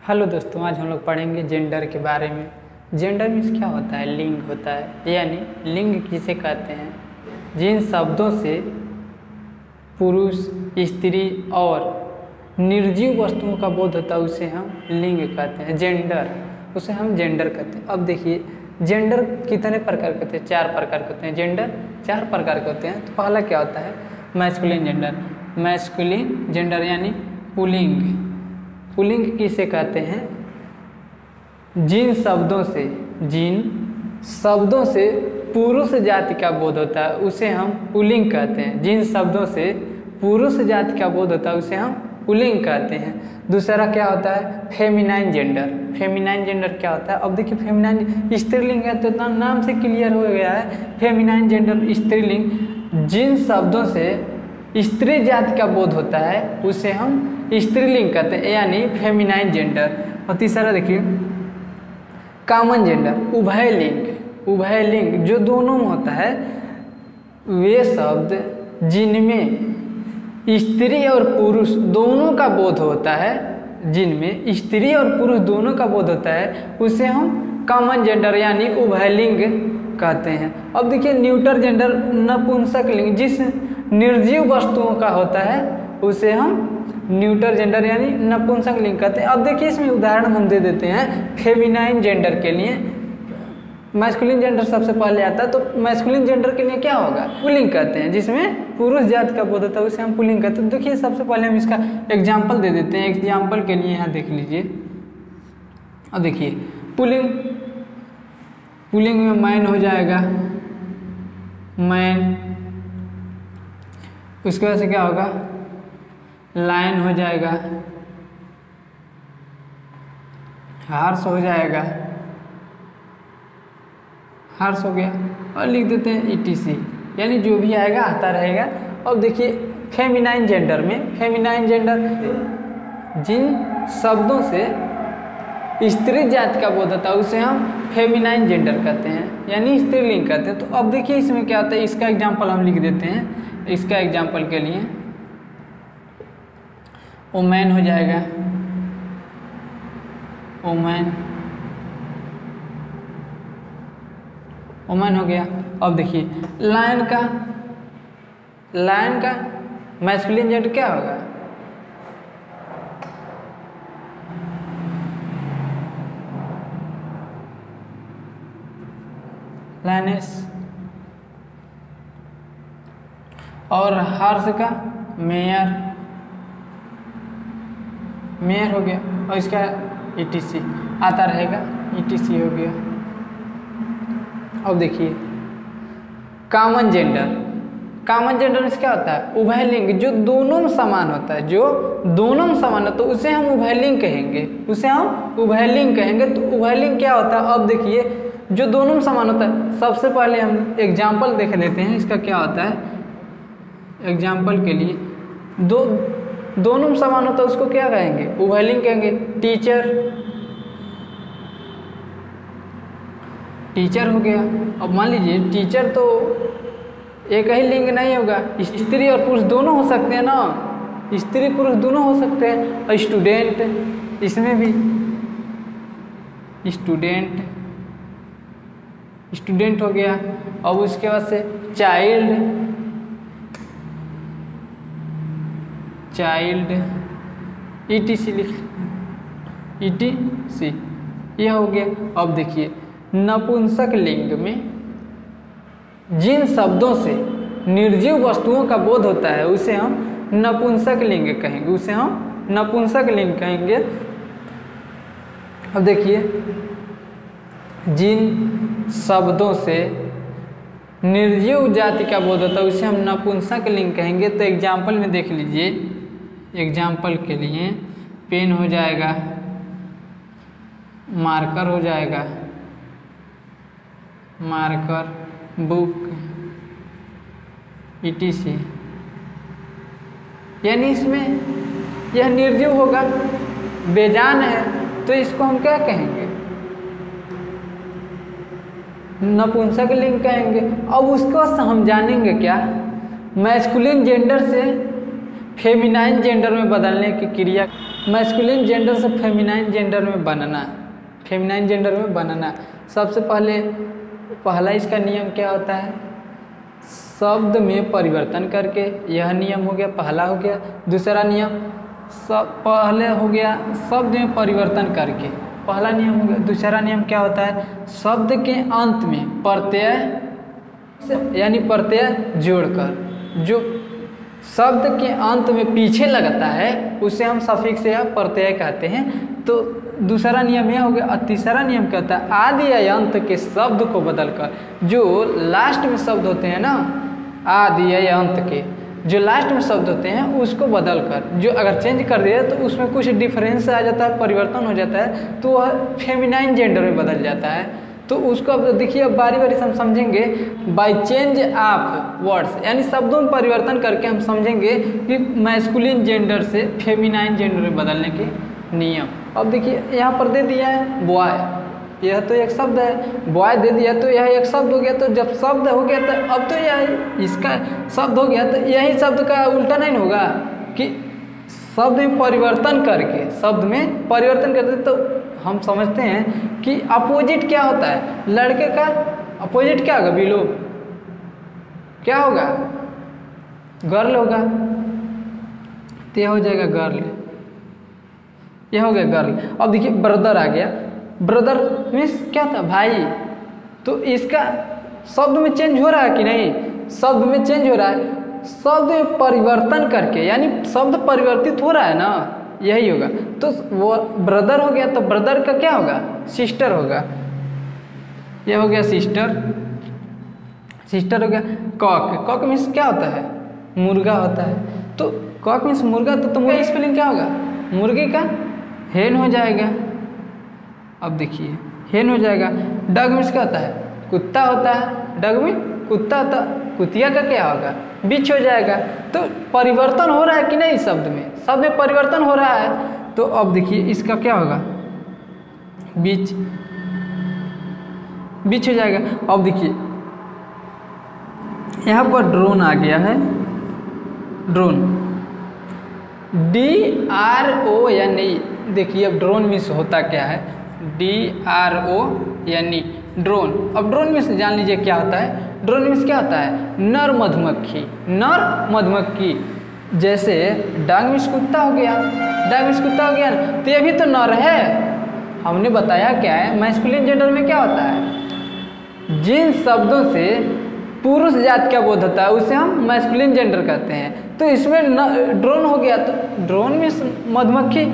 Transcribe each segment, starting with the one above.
Hello दोस्तों, आज हम लोग पढ़ेंगे जेंडर के बारे में। जेंडर मीन्स क्या होता है? लिंग होता है, यानी लिंग किसे कहते हैं? जिन शब्दों से पुरुष, स्त्री और निर्जीव वस्तुओं का बोध होता है उसे हम लिंग कहते हैं, जेंडर, उसे हम जेंडर कहते हैं। अब देखिए, जेंडर कितने प्रकार के होते हैं? 4 प्रकार के होते हैं। जेंडर 4 प्रकार के होते हैं। तो पहला क्या होता है? Masculine gender. मैस्कुलिन जेंडर यानी पुल्लिंग। पुल्लिंग किसे कहते हैं? जिन शब्दों से पुरुष जाति का बोध होता है उसे हम पुल्लिंग कहते हैं। जिन शब्दों से पुरुष जाति का बोध होता है उसे हम पुल्लिंग कहते हैं। दूसरा क्या होता है? Feminine gender. फेमिनाइन जेंडर क्या होता है? अब देखिए, फेमिनाइन स्त्रीलिंग है तो नाम से क्लियर हो गया है। फेमिनाइन जेंडर स्त्रीलिंग। जिन शब्दों से स्त्री जाति का बोध होता है उसे हम स्त्रीलिंग कहते हैं, यानी फेमिनाइन जेंडर। और तीसरा देखिए, कॉमन जेंडर, उभयलिंग। उभयलिंग जो दोनों में होता है, वे शब्द जिनमें स्त्री और पुरुष दोनों का बोध होता है, जिनमें स्त्री और पुरुष दोनों का बोध होता है उसे हम कॉमन जेंडर यानी उभयलिंग कहते हैं। अब देखिए, न्यूटर जेंडर, नपुंसक लिंग, जिस निर्जीव वस्तुओं का होता है उसे हम न्यूटर जेंडर यानी नपुंसक लिंग कहते हैं। अब देखिए, इसमें उदाहरण हम दे देते हैं। फेमिनाइन जेंडर के लिए मैस्कुलिन जेंडर सबसे पहले आता है, तो मैस्कुलिन जेंडर के लिए क्या होगा? पुल्लिंग कहते हैं। जिसमें पुरुष जाति का बोध होता है उसे हम पुल्लिंग कहते हैं। देखिए, सबसे पहले हम इसका एग्जाम्पल दे देते हैं। एग्जाम्पल के लिए यहाँ देख लीजिए। अब देखिए, पुल्लिंग में मैन हो जाएगा, मैन। उसके वजह से क्या होगा? लायन हो जाएगा, हार्स हो जाएगा, हार्स हो गया। और लिख देते हैं ईटीसी, यानी जो भी आएगा आता रहेगा। अब देखिए, फेमिनाइन जेंडर में, फेमिनाइन जेंडर जिन शब्दों से स्त्री जाति का बोध होता है उसे हम फेमिनाइन जेंडर कहते हैं, यानी स्त्रीलिंग कहते हैं। तो अब देखिए, इसमें क्या होता है, इसका एग्जाम्पल हम लिख देते हैं। इसका एग्जाम्पल के लिए ओमैन हो जाएगा, ओमैन, ओमैन हो गया। अब देखिए, लायन का मैस्कुलिन जेंडर क्या होगा? लायनेस। और हार्स का मेयर, मेयर हो गया। और इसका ईटीसी आता रहेगा, ईटीसी हो गया। अब देखिए, कॉमन जेंडर। कॉमन जेंडर में क्या होता है? उभयलिंग, जो दोनों में समान होता है, जो दोनों में समान है तो उसे हम उभयलिंग कहेंगे, उसे हम उभयलिंग कहेंगे। तो उभयलिंग क्या होता है? अब देखिए, जो दोनों में समान होता है। सबसे पहले हम एग्जाम्पल देख लेते हैं। इसका क्या होता है? एग्जाम्पल के लिए, दोनों में समान होता है उसको क्या कहेंगे? उभयलिंग कहेंगे। टीचर हो गया। अब मान लीजिए, टीचर तो एक ही लिंग नहीं होगा, स्त्री और पुरुष दोनों हो सकते हैं ना, स्त्री पुरुष दोनों हो सकते हैं। और स्टूडेंट, इसमें भी स्टूडेंट हो गया। अब उसके बाद से चाइल्ड, ईटीसी लिख, ईटीसी, यह हो गया। अब देखिए, नपुंसक लिंग में जिन शब्दों से निर्जीव वस्तुओं का बोध होता है उसे हम नपुंसक लिंग कहेंगे, उसे हम नपुंसक लिंग कहेंगे। अब देखिए, जिन शब्दों से निर्जीव जाति का बोध होता है उसे हम नपुंसक लिंग कहेंगे। तो एग्जाम्पल में देख लीजिए। एग्जाम्पल के लिए पेन हो जाएगा, मार्कर हो जाएगा, मार्कर, बुक, ईटीसी। यानी इसमें यह निर्जीव होगा, बेजान है, तो इसको हम क्या कहेंगे? नपुंसक लिंग कहेंगे। अब उसको हम जानेंगे क्या? मैस्कुलिन जेंडर से फेमिनाइन जेंडर में बदलने की क्रिया, मैस्कुलिन जेंडर से फेमिनाइन जेंडर में बनना, फेमिनाइन जेंडर में बनना। सबसे पहला इसका नियम क्या होता है, शब्द में परिवर्तन करके, यह नियम हो गया, पहला हो गया। दूसरा नियम पहले हो गया शब्द में परिवर्तन करके, पहला नियम हो गया। दूसरा नियम क्या होता है, शब्द के अंत में प्रत्यय यानी प्रत्यय जोड़कर, जो शब्द के अंत में पीछे लगता है उसे हम सफिक्स या प्रत्यय कहते हैं। तो दूसरा नियम यह हो गया। और तीसरा नियम क्या होता है, आदि या अंत के शब्द को बदलकर, जो लास्ट में शब्द होते हैं ना, आदि या अंत के जो लास्ट में शब्द होते हैं उसको बदलकर, जो अगर चेंज कर दिया तो उसमें कुछ डिफरेंस आ जाता है, परिवर्तन हो जाता है, तो वह फेमिनाइन जेंडर में बदल जाता है। तो उसको अब देखिए, अब बारी बारी से हम समझेंगे। बाय चेंज ऑफ वर्ड्स यानी शब्दों में परिवर्तन करके हम समझेंगे कि मैस्कुलिन जेंडर से फेमिनाइन जेंडर में बदलने के नियम। अब देखिए यहाँ पर दे दिया है बॉय, यह तो एक शब्द है, बॉय दे दिया तो यह एक शब्द हो गया। तो जब शब्द हो गया तो अब तो यह इसका शब्द हो गया, तो यही शब्द का उल्टा नहीं होगा कि शब्द में परिवर्तन करके, शब्द में परिवर्तन करते तो हम समझते हैं कि अपोजिट क्या होता है, लड़के का अपोजिट क्या होगा, बिलो क्या होगा, गर्ल होगा, तो यह हो जाएगा गर्ल, यह हो गया गर्ल। अब देखिए ब्रदर आ गया, ब्रदर मीन्स क्या था, भाई। तो इसका शब्द में चेंज हो रहा है कि नहीं, शब्द में चेंज हो रहा है, शब्द में परिवर्तन करके, यानी शब्द परिवर्तित हो रहा है ना, यही होगा। तो वो ब्रदर हो गया, तो ब्रदर का क्या होगा, सिस्टर होगा, यह हो गया सिस्टर, सिस्टर हो गया। कॉक, कॉक मीन्स क्या होता है, मुर्गा होता है। तो कॉक मीन्स मुर्गा, तो तुमका स्पेलिंग क्या होगा, मुर्गी का हेन हो जाएगा। अब देखिए हेन हो जाएगा। डग मीन्स क्या होता है, कुत्ता होता है, डग में कुत्ता होता, कुतिया का क्या होगा, बीच हो जाएगा। तो परिवर्तन हो रहा है कि नहीं, शब्द में परिवर्तन हो रहा है। तो अब देखिए इसका क्या होगा, बीच, बीच हो जाएगा। अब देखिए यहाँ पर ड्रोन आ गया है, ड्रोन, DRON। देखिए अब ड्रोन मीन्स होता क्या है, DRON, ड्रोन। अब ड्रोन मीन्स जान लीजिए क्या होता है, ड्रोन मीन्स क्या होता है, नर मधुमक्खी, नर मधुमक्खी। जैसे डाग मीन्स कुत्ता हो गया, डाग मीन्स कुत्ता हो गया ना, तो ये भी तो नर है। हमने बताया क्या है, मैस्कुलिन जेंडर में क्या होता है, जिन शब्दों से पुरुष जात का बोध होता है उसे हम मैस्कुलिन जेंडर कहते हैं। तो इसमें ड्रोन हो गया, तो ड्रोन मीन्स मधुमक्खी,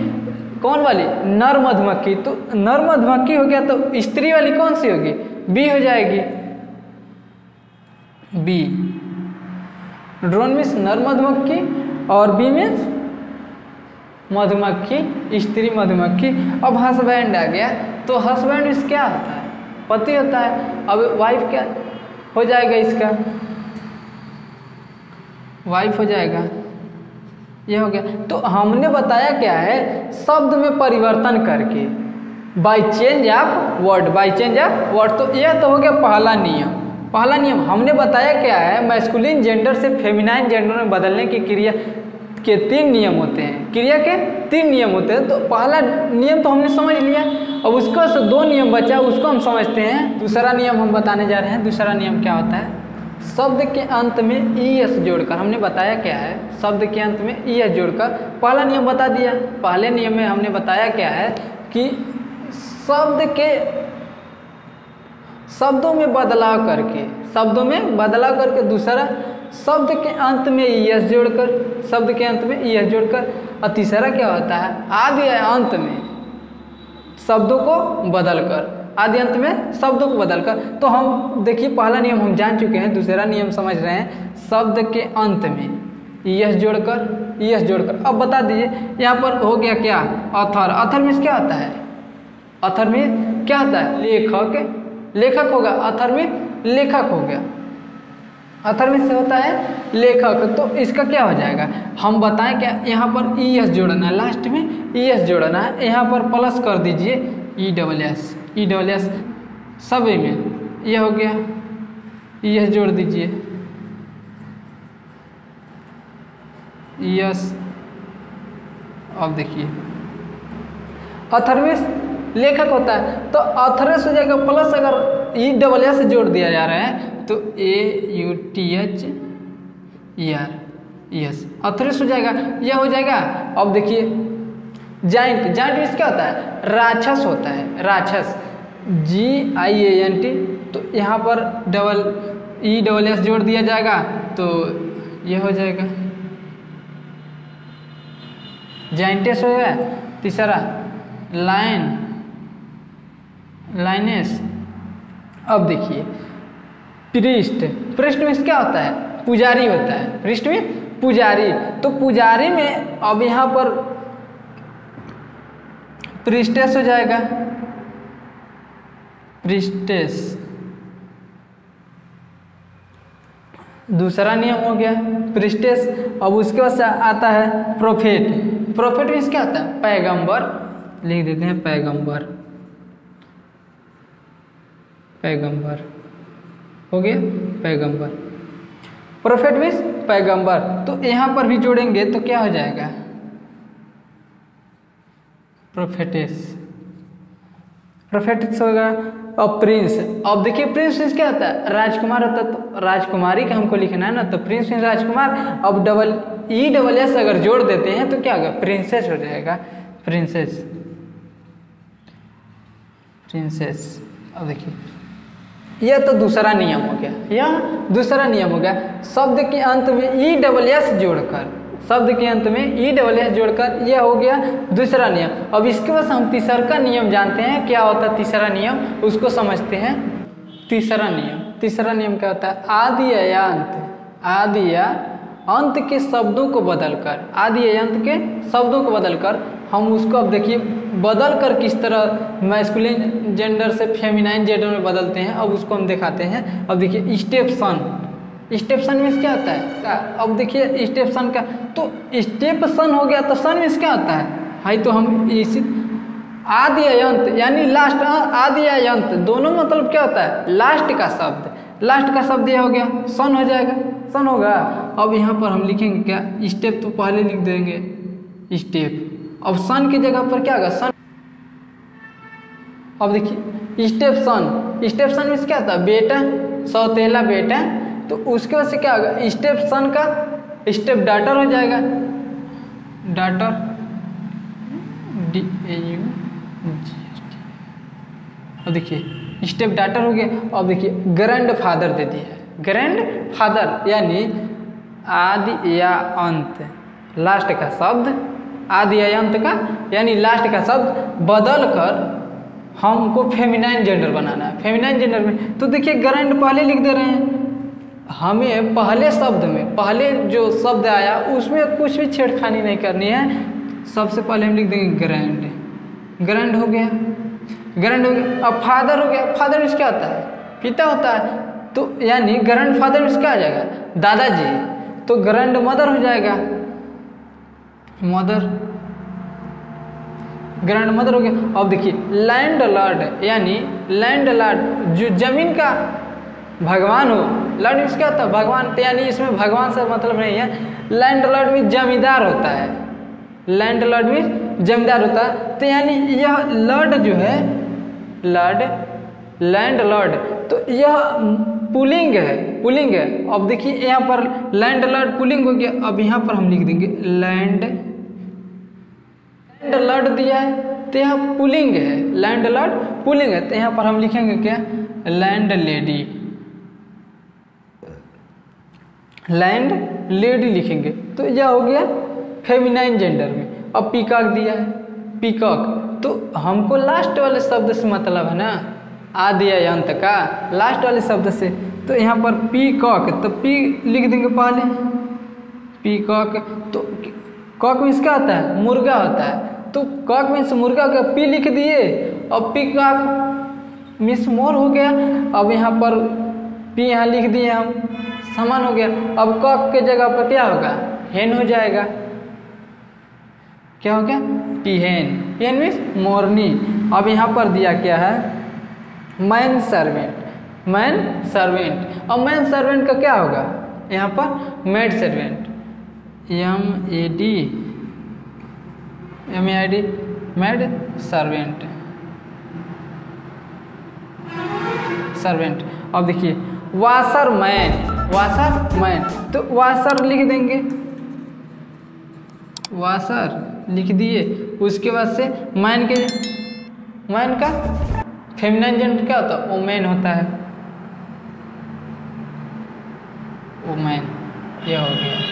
कौन वाली, नर मधुमक्खी। तो नर मधुमक्खी हो गया, तो स्त्री वाली कौन सी होगी, बी हो जाएगी, बी। ड्रोन मीन्स नर मधुमक्खी और बी मीन्स मधुमक्खी, स्त्री मधुमक्खी। अब हस्बैंड आ गया, तो हस्बैंड मीन्स क्या होता है, पति होता है। अब वाइफ क्या हो जाएगा, इसका वाइफ हो जाएगा, यह हो गया। तो हमने बताया क्या है, शब्द में परिवर्तन करके, by change of word, by change of word. तो यह तो हो गया पहला नियम। पहला नियम हमने बताया क्या है, मैस्कुलिन जेंडर से फेमिनाइन जेंडर में बदलने की क्रिया के 3 नियम होते हैं, क्रिया के 3 नियम होते हैं। तो पहला नियम तो हमने समझ लिया, अब उसका से 2 नियम बचा, उसको हम समझते हैं। दूसरा नियम हम बताने जा रहे हैं। दूसरा नियम क्या होता है, शब्द के अंत में ES जोड़कर, हमने बताया क्या है, शब्द के अंत में ES जोड़कर। पहला नियम बता दिया, पहले नियम में हमने बताया क्या है कि शब्दों में बदलाव करके, शब्दों में बदलाव करके, दूसरा शब्द के अंत में ES जोड़कर, शब्द के अंत में ES जोड़कर। और तीसरा क्या होता है, आदि अंत में शब्दों को बदलकर, आदि अंत में शब्दों को बदलकर। तो हम देखिए पहला नियम हम जान चुके हैं, दूसरा नियम समझ रहे हैं। शब्द के अंत में ES जोड़कर, ES जोड़कर। अब बता दीजिए यहाँ पर हो गया क्या, ऑथर। ऑथर मीन्स क्या होता है, ऑथर में क्या होता है, लेखक, लेखक होगा। ऑथर में लेखक हो गया, ऑथर में से होता है लेखक। तो इसका क्या हो जाएगा, हम बताएं क्या, यहाँ पर ES जोड़ना है, लास्ट में ES जोड़ना है। यहाँ पर प्लस कर दीजिए ESS सभी में, यह हो गया, ES जोड़ दीजिए, ES अब देखिए ऑथर लेखक होता है, तो ऑथरस हो जाएगा प्लस अगर ई डबल एस जोड़ दिया जा रहा है तो AUTHER यस ऑथरस हो जाएगा, यह हो जाएगा। अब देखिए जाइंट, जाइंट मीन्स क्या होता है? राक्षस होता है, राक्षस GIANT, तो यहाँ पर डबल एस जोड़ दिया जाएगा तो यह हो जाएगा जाइंटेस हो गया। तीसरा लाइनेस। अब देखिए पृष्ठ, पृष्ठ में क्या होता है? पुजारी होता है, पृष्ठ में पुजारी। तो पुजारी में अब यहाँ पर पृष्ठेस हो जाएगा, पृष्ठेस। दूसरा नियम हो गया पृष्ठेस। अब उसके बाद आता है प्रोफेट। प्रोफेट मीन्स क्या होता है? पैगंबर, लिख देते हैं पैगंबर, पैगंबर हो गया पैगंबर। प्रोफेट मीन्स पैगंबर, तो यहाँ पर भी जोड़ेंगे तो क्या हो जाएगा? प्रोफेटेस, प्रोफेटेस होगा। अब प्रिंस, अब देखिए प्रिंस मीन्स क्या होता है? राजकुमार होता है, तो राजकुमारी का हमको लिखना है ना, तो प्रिंस मीन्स राजकुमार। अब डबल एस अगर जोड़ देते हैं तो क्या होगा? प्रिंसेस हो जाएगा, प्रिंसेस, प्रिंसेस। अब देखिए यह तो दूसरा नियम हो गया, यह दूसरा नियम हो गया। शब्द के अंत में ई डबल एस जोड़कर, शब्द के अंत में ई डबल एस जोड़कर, यह हो गया दूसरा नियम। अब इसके बाद हम तीसरा का नियम जानते हैं, क्या होता है तीसरा नियम, उसको समझते हैं। तीसरा नियम क्या होता है? आदि या अंत, आदि या अंत के शब्दों को बदलकर, आदि या अंत के शब्दों को बदलकर हम उसको, अब देखिए बदल कर किस तरह मैस्कुलिन जेंडर से फेमिनाइन जेंडर में बदलते हैं, अब उसको हम दिखाते हैं। अब देखिए स्टेप्सन, स्टेप्सन मीन्स क्या होता है? अब देखिए स्टेप्सन का, तो स्टेप्सन हो गया तो सन मीन्स क्या होता है? हाई तो हम इसी आदि या अंत यानी लास्ट, आदि या अंत दोनों मतलब क्या होता है? लास्ट का शब्द, लास्ट का शब्द यह हो गया सन हो जाएगा, सन होगा। अब यहाँ पर हम लिखेंगे क्या? स्टेप तो पहले लिख देंगे स्टेप, अब सन की जगह पर क्या होगा? सन। अब देखिए स्टेप सन, स्टेप सन मीन्स क्या होता है? बेटा, सौतेला बेटा, तो उसके वजह से क्या होगा? स्टेप सन का स्टेप डाटर हो जाएगा, डाटर DAUGST। अब देखिए स्टेप डाटर हो गया। अब देखिए ग्रैंड फादर दे दिया है, ग्रैंड फादर यानी आदि या अंत, लास्ट का शब्द, आदि या अंत का यानी लास्ट का शब्द बदल कर हमको फेमिनाइन जेंडर बनाना है। फेमिनाइन जेंडर में तो देखिए ग्रैंड पहले लिख दे रहे हैं, हमें पहले शब्द में, पहले जो शब्द आया उसमें कुछ भी छेड़खानी नहीं करनी है। सबसे पहले हम लिख देंगे ग्रैंड, ग्रैंड हो गया, ग्रैंड हो गया। अब फादर हो गया, फादर मीन्स क्या होता है? पिता होता है, तो यानी ग्रैंड फादर मीन्स क्या आ जाएगा? दादाजी, तो ग्रैंड मदर हो जाएगा, मदर, ग्रैंड मदर हो गया। अब देखिए लैंड लॉर्ड यानी लैंड लॉर्ड जो जमीन का भगवान हो, लॉर्ड मीन्स क्या होता है? भगवान, तो यानी इसमें भगवान से मतलब नहीं है। लैंड लॉर्ड मीन्स जमींदार होता है, लैंड लॉर्ड मीन्स जमींदार होता है, तो यानी यह लॉर्ड जो है, लॉर्ड, लैंड लॉर्ड, तो यह पुलिंग है, पुलिंग है। अब देखिए यहाँ पर लैंड लॉर्ड पुलिंग हो गया। अब यहाँ पर हम लिख देंगे लैंड लॉर्ड दिया है तो यहाँ पुलिंग है, लैंड लॉर्ड पुलिंग है, तो यहाँ पर हम लिखेंगे क्या? लैंड लेडी, लैंड लेडी लिखेंगे, तो यह हो गया फेमिनाइन जेंडर में। अब पीकॉक दिया है, पीकॉक, तो हमको लास्ट वाले शब्द से मतलब है ना, आदि या अंत का लास्ट वाले शब्द से, तो यहाँ पर पीकॉक, तो पी लिख देंगे पहले, पीकॉक, तो कॉक मीन्स क्या होता है? मुर्गा होता है, तो कॉक मीन्स मुर्गा का पी लिख दिए। अब पीकॉक मीन्स मोर हो गया। अब यहाँ पर पी यहाँ लिख दिए हम, समान हो गया। अब कॉक के जगह पर क्या होगा? हेन हो जाएगा, क्या हो गया? पीहेन, पीहेन मीन्स मोरनी। अब यहाँ पर दिया क्या है? Man servant, man servant. अब मैन सर्वेंट का क्या होगा? यहाँ पर maid servant, MAD MAID mad servant. Servant. अब देखिए वाशरमैन, वाशरमैन, तो वाशर लिख देंगे, वाशर लिख दिए। उसके बाद से मैन के, मैन का फेमिनाइन जेंडर क्या होता है? ओमेन होता है, ओमेन। ये हो गया।